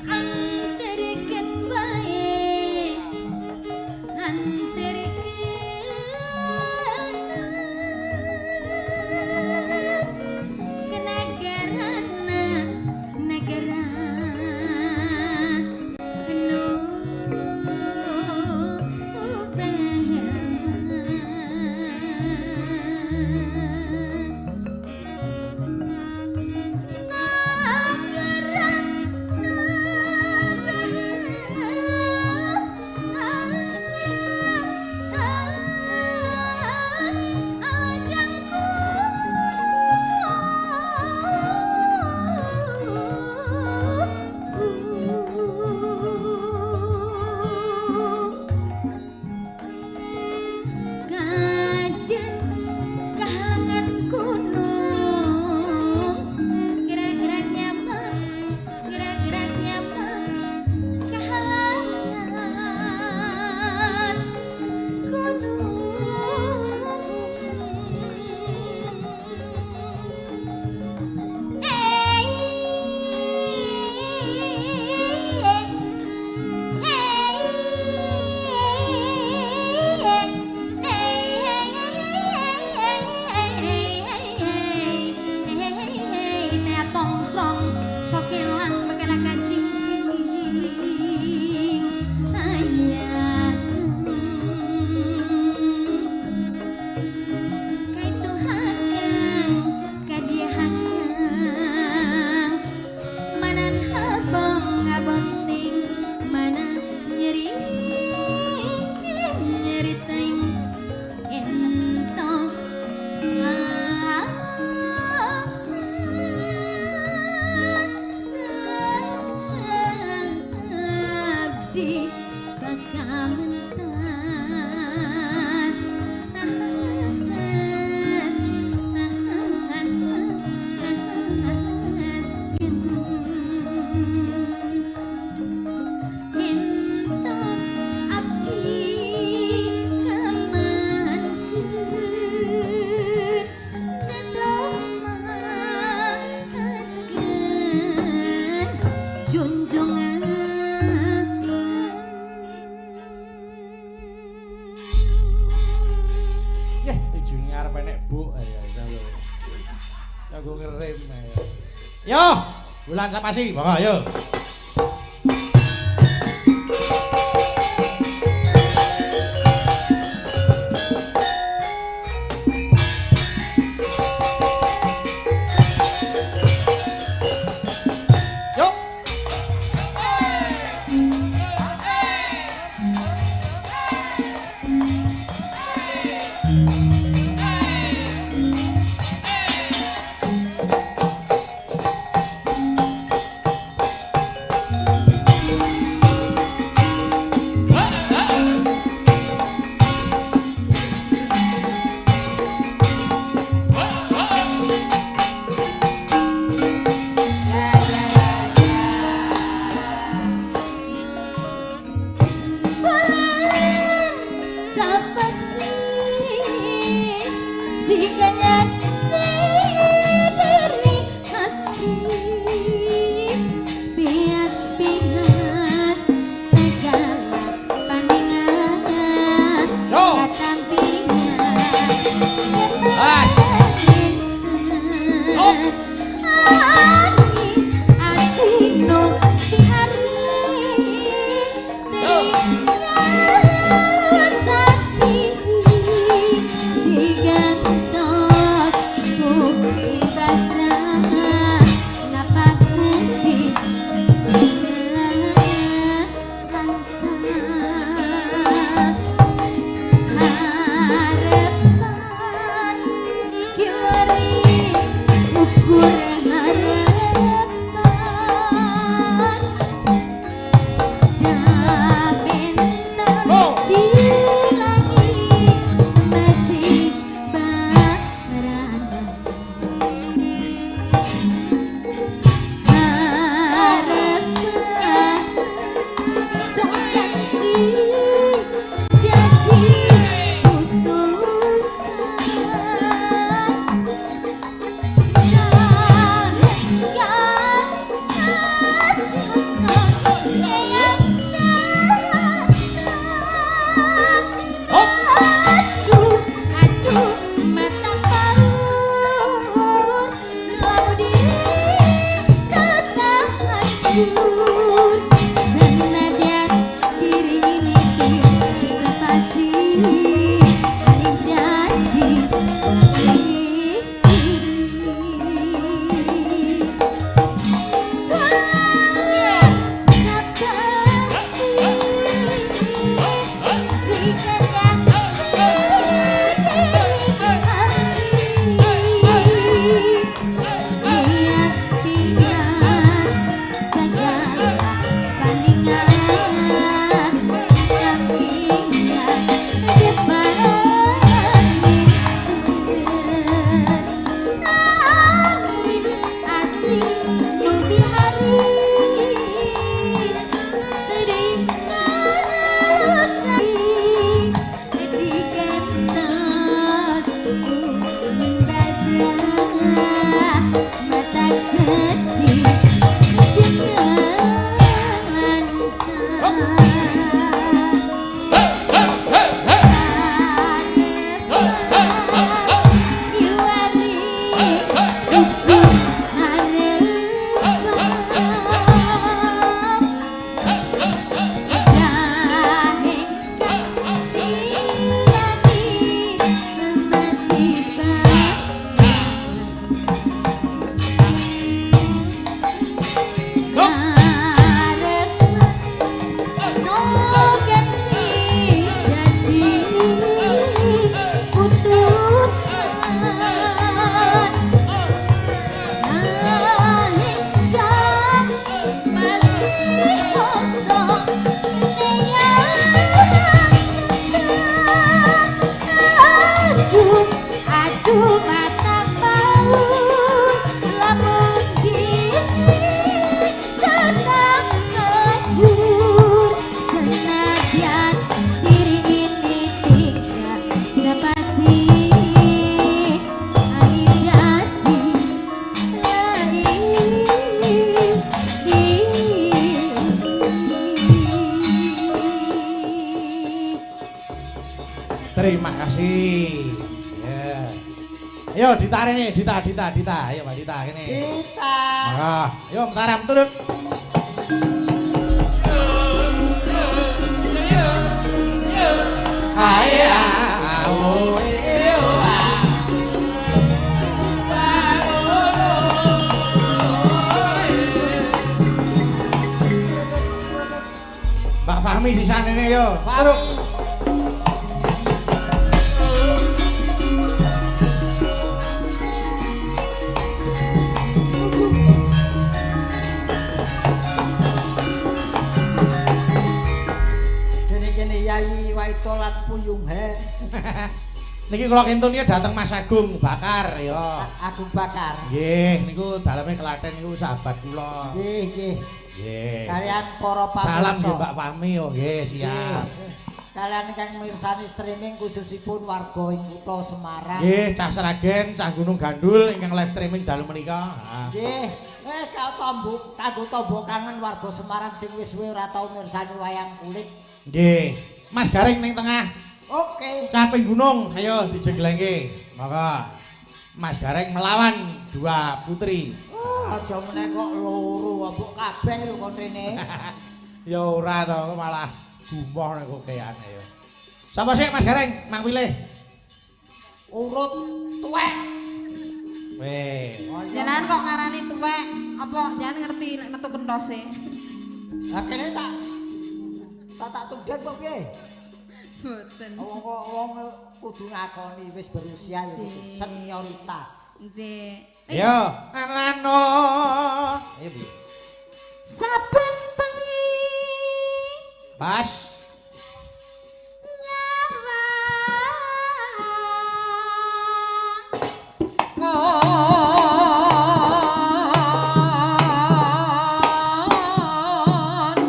anterken wae anterken Kanggo ngerem. Yo, Bulan Sapasi, monggo yo. Terima kasih. Ya. Ayo Yo ditarene, Dita. Ayo Mbak Dita kene. Dita. Maka, yo mtaram turun. Aya, awo, Mbak Fahmi sisane ne yo. Aduh. Kene-kene Yayi Waito lan Puyung He. Niki kula kentune dateng Mas Agung Bakar yo. Agung Bakar. Nggih, niku daleme Klaten niku sahabat kula. Nggih, nggih. Nggih. Kalian para pamirsa. Salam nggih Mbak Fahmi yo, nggih siap. Kalian ingkang mirsani streaming khususipun warga ing kutha Semarang. Nggih, cah Sragen, cah Gunung Gandul ingkang live streaming dalu menika. Nggih, wis kanggo tombo kangen warga Semarang sing wis suwe ora tau mirsani wayang kulit. Nggih. Mas Garing ning tengah. Oke. Cah ping gunung, ayo dijeglengke. Maka Mas Garing melawan dua putri. Aja meneh kok loro, mbok kabeh lho kontrene. Ya ora to, kok malah gumoh nek kokeane ya. Sapa sih Mas Garing? Mang pilih. Urut tuwek. Weh. Jenengan kok ngarani tuwek? Apa jenengan ngerti nek metu kendose? Lah kene tak tudhet kok piye? Boten. Wong kudu ngakoni wis berusia ya senioritas. Nggih. Yo, anano. Ayo piye? Saben bengi Pas.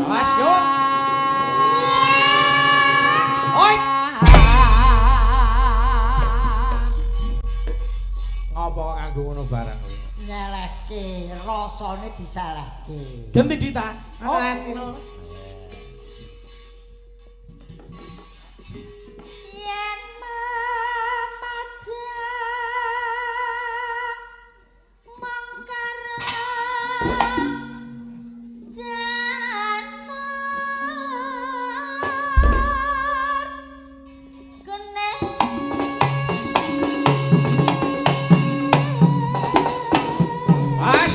Awas yo. Oi. Ngopo kok nganggo ngono barang kuwi? Nyelehke, rasane disalehke. Ganti Dita. Oh, Anano. yen memajang mangkara janar kene Pas.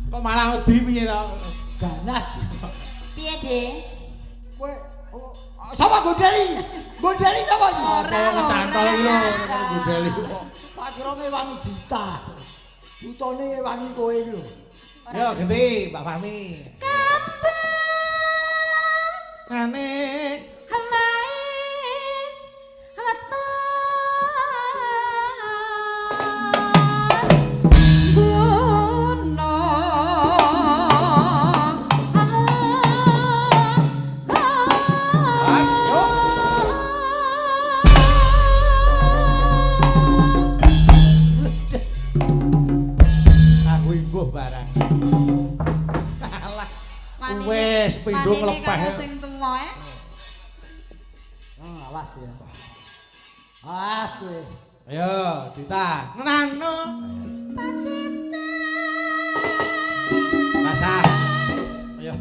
Kok malah wedi piye to? Ganas. piye De? Kowe sapa gondeli? Gondeli sapa iki? Ora lho, Ngecantol iki lho, ora. budeli. Tak kira ngewangi Dita. Utone ngewangi kowe iki lho. Yo ganti Mbak Fahmi. Ane Halai hata Pas yo. Aku imbuh barang. Alah. Wes pindho nglepeh. sing tuwa Awas ya. Awas kowe. Ayo, Dita. Nano. Basah. Ayo.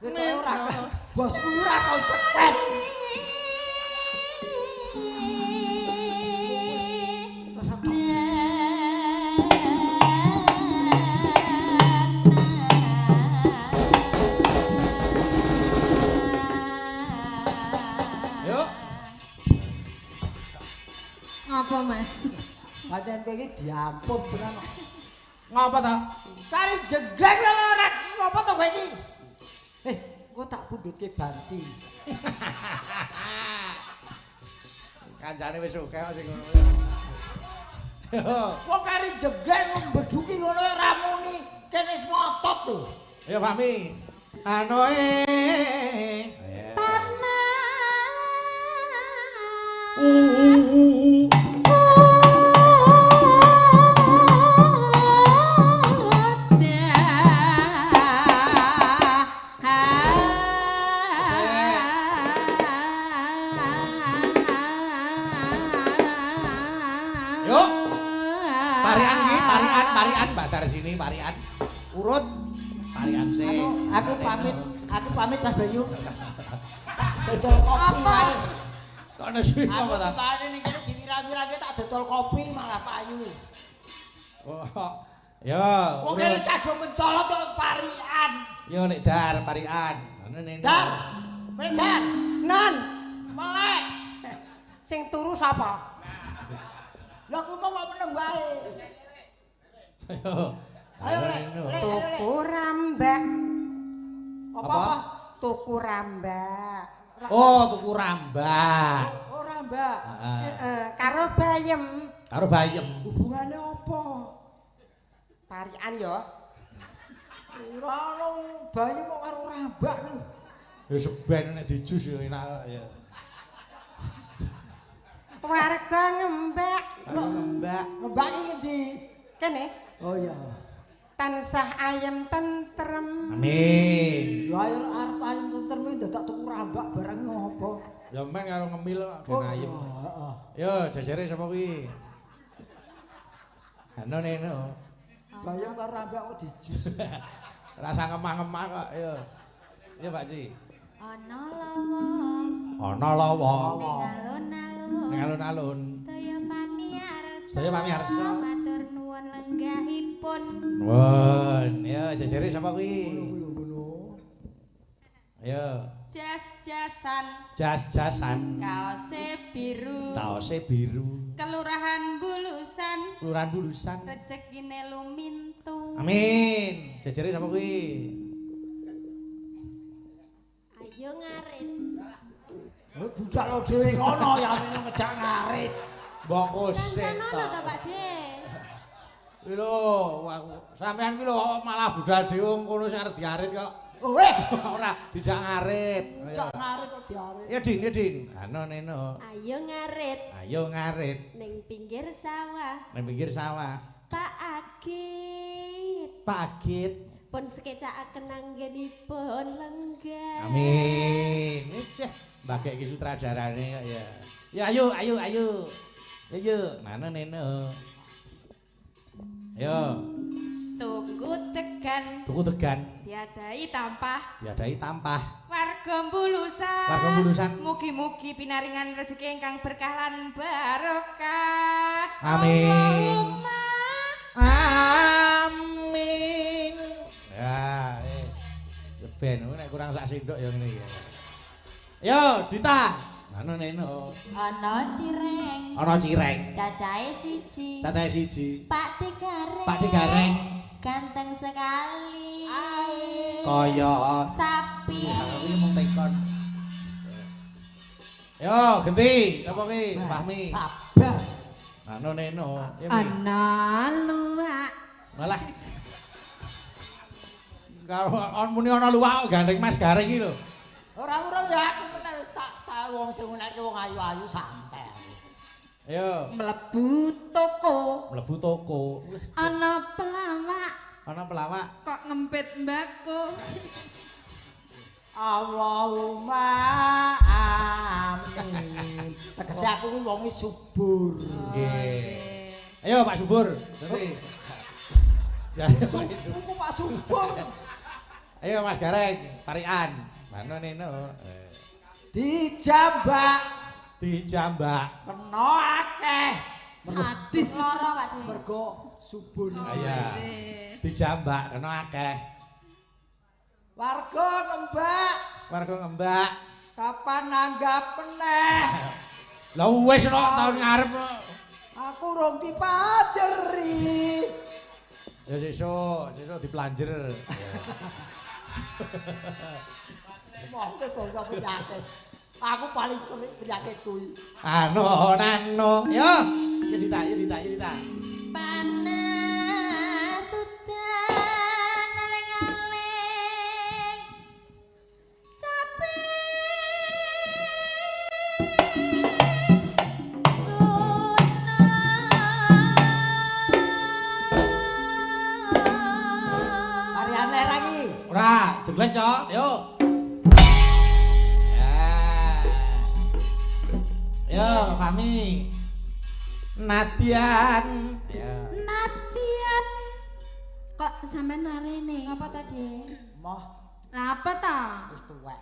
Kita ora bosku ora tau cepet. Yuk. Ngapa Mas? Pancen kowe iki diampun tenan. Ngapa ta? Kari jegleng ora ngopo to kowe iki? Kok tak pundhutke banci. Kancane wis oke kok sing ngono. Kok kari jegleng mbeduki ngono ora muni kene wis ngotot to. Ayo Fahmi. Anoe. parian Mbak sini parian. Urut parian sih. Aku pamit Mas Bayu. Dodol kopi wae. Kok nesu Aku apa ta? tibane ning kene diwira-wirake tak dodol kopi malah payu. Oh. Ya, Wong kene kadung mencolot kok parian. ya nek dar parian. Dar. Dar. Non, Melek. sing turu sapa? Lah aku mau meneng wae. Ayo. Tuku rambak. Apa-apa? Tuku rambak. Oh, tuku rambak. Ora, Mbak. Heeh. Karo bayem. Karo bayem. Hubungane apa? Parian ya. Ora ono bayi kok karo rambak lho. Ya seben nek dijus ya enak ya. Warga ngembak. Mbak. Ngembak iki ngendi? Kene Oh iya. tansah ayem tentrem. Amin. Lho ayo arep ayem tentrem dadak tuku rambak barang ngopo? Ya men karo ngemil kok Oh, ben ayem. heeh. Yo, jajare sapa kuwi? Ano neno. Bayem karo rambak kok dijus. Rasa ngemah-ngemah kok, yo. Yo, Pak Ci. Ana lawa Ana lawa alun-alun ning alun-alun. Sedaya Sedaya pamiarsa. matur nuwun lenggahipun. Nuwun. Yo, jajare sapa kuwi? Ngono. Yo, Jas-jasan jas-jasan. kaose biru Taose biru. Kelurahan Bulusan Kelurahan Bulusan. rezekine lumintu. Amin. Jajare sapa kuwi? Ayo ngarit Oh, budak lo dhewe ngono ya ngejak ngarit. Mbok kosek Sono to. to Pak De. Kuwi lho, sampean kuwi lho malah budal dhewe wong kono sing arep diarit kok. Oh, weh. Ora dijak ngarit. Ngejak ngarit kok diarit. Ya Din, ya Din. Ano neno. Ayo ngarit Ayo ngarit ning pinggir sawah. nang pinggir sawah. Pak Agit Pak Agit. pun sekecakaken anggenipun lenggah. Amin. Wis mbagek iki sutradarane kok ya. Ya ayo, ayo, ayo. Ayo, mana neno. Yo, Tuku tegan tuku tegan, diadai tampah diadai tampah. warga Bulusan. Warga Bulusan. Mugi-mugi pinaringan rezeki ingkang berkah lan barokah. Amin. Allahumma. Amin. Ya, wis. Ben nek kurang sak sendok ya ngene iki. Yo, Dita. Mana neno. Ana cireng Ana cireng. cacahe siji. Cacahe siji. Pak Digareng. Pak Digareng. Ganteng sekali. Kaya Sapi. kuwi mung tekon. Yo, genti. Sapa ki? Fahmi. Sabar. Ano neno. Ya Mi. Ana luwak. Malah. Kalau on muni ana luwak gandeng Mas Gareng iki lho. Ora ya aku meneh wis tak wong sing ngunake wong ayu-ayu santai. Ayo, Mlebu toko. mlebu toko. Ana pelawak. Ana pelawak. Kok ngempit mbako. Allahumma amin. Tegese aku kuwi wonge subur. Nggih. Ayo Pak Subur. Nanti. Jare Pak Subur. Aku Pak Subur. Ayo Mas Gareng, parian. Mana neno. Dijambak Dijambak. kena akeh. Sadis loro Pak De. Mergo subur. Ayo. Dijambak kena akeh. Warga ngembak, Warga ngembak. kapan nanggap meneh? Lah wis kok tahun ngarep. Aku rong dipajeri. Ya sesuk diplanjer. Monggo bangsa penyakit. Aku paling sering penyakit kuwi. Ano nano. Yo, Dita. Panas sudan aleng-aleng. Varian merah iki. Ora, jenglet, Cok. Yo. Ya. Yo, kami Nadian. Ya. Nadian sampean narene. Apa tadi? Moh Lah apa ta? wis tuwek.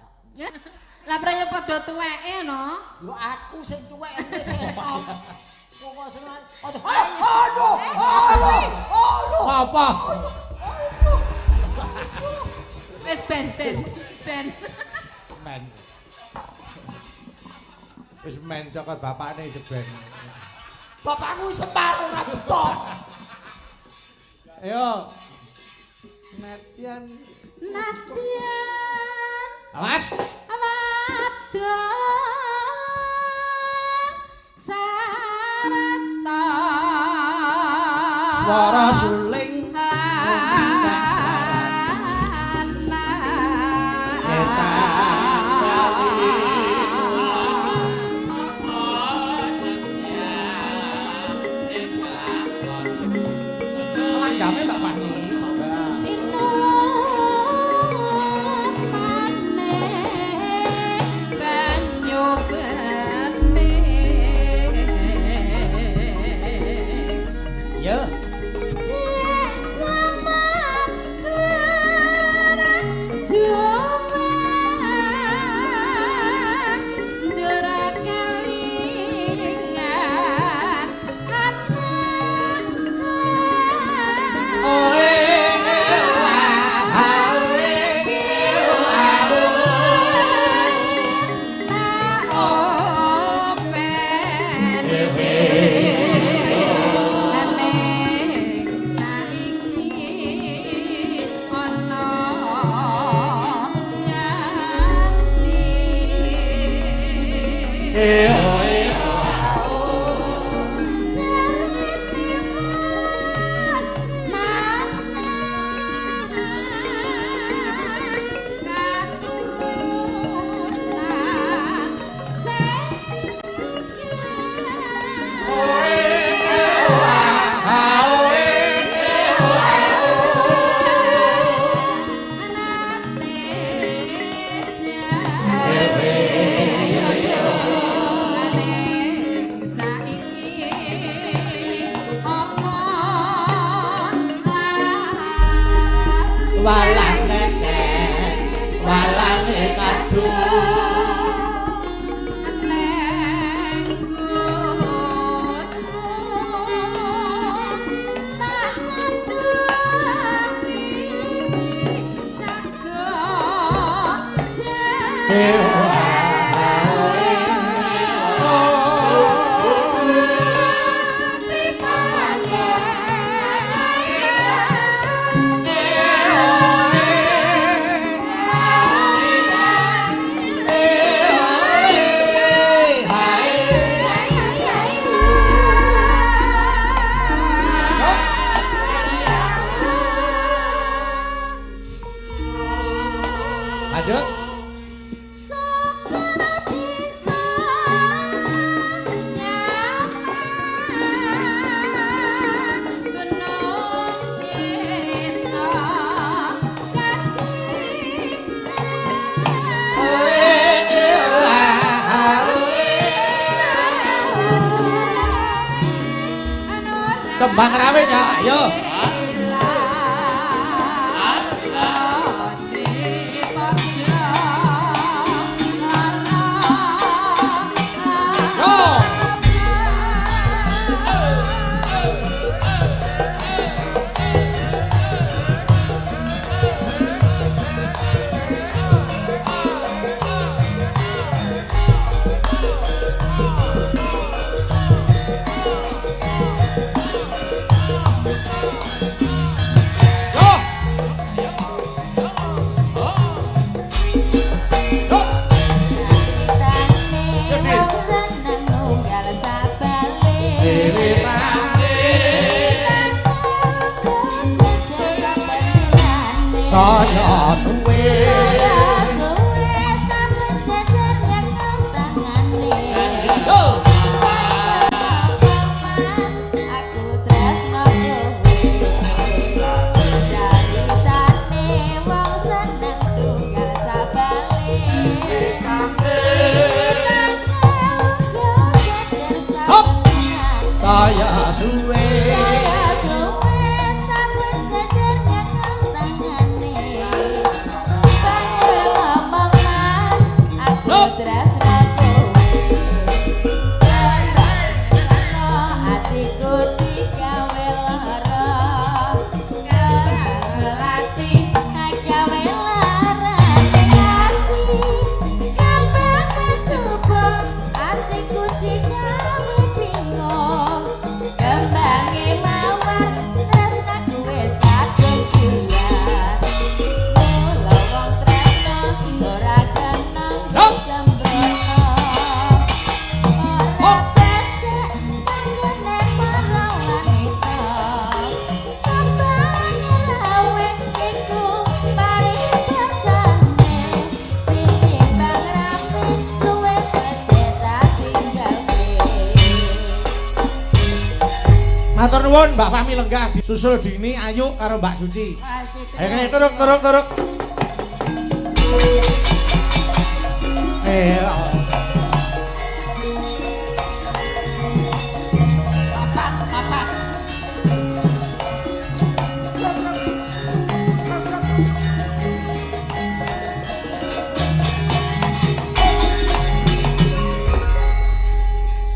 Lah praya padha tuweke no. Lho aku sing tuwek wis enom. Kok seneng. Aduh. Apa? Wis ben. Men. Wis men cokot bapakne jeben. Bapakmu Semar ora buta. Ayo. Natian. Awas. Sarata. Swara suling. Langgame Mbak Fani. Ya. Walang kekek, walang kadu. Lanjut. Kembang rawe ya, ayo. Matur nuwun Mbak Fahmi lenggah disusul Dini Ayu karo Mbak Suci. Ayo kene turuk.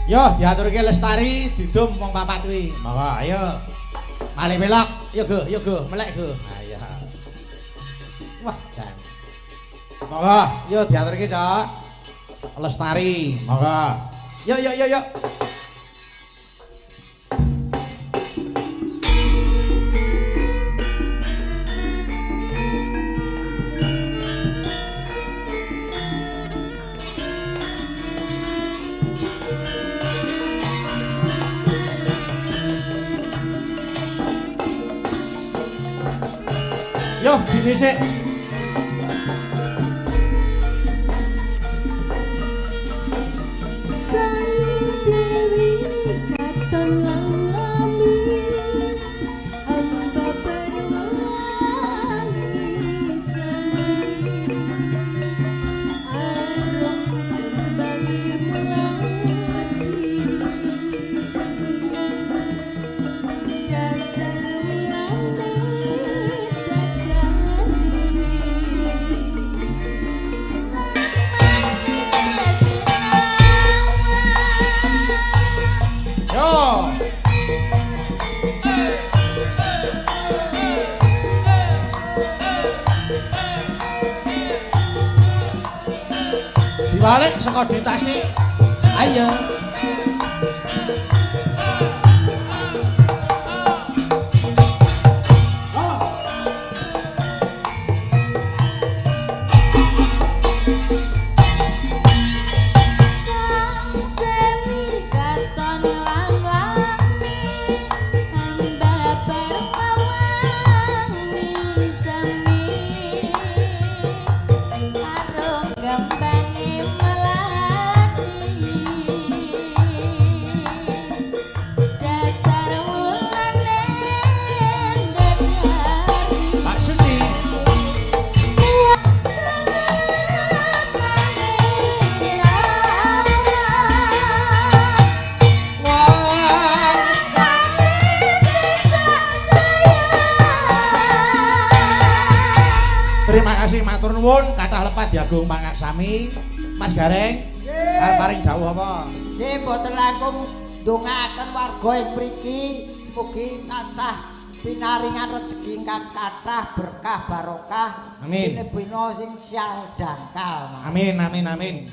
Yo diaturke Lestari didum wong papat kuwi. Monggo ayo. Malih belok. Yo go, melek go. Ayo. Wah, jan. Monggo, yo diaturke, Cok. Lestari, monggo. Yo. Yo, Dini sik. Balik saka ditase. Ayo. Terima kasih matur nuwun kathah lepat Diagung Pangaksami. Mas Gareng, paring dawuh apa? Nggih mboten langkung ndongaaken warga ing mriki mugi tansah pinaringan rezeki ingkang kathah berkah barokah. Amin. Bina sing sial dangkal. Amin.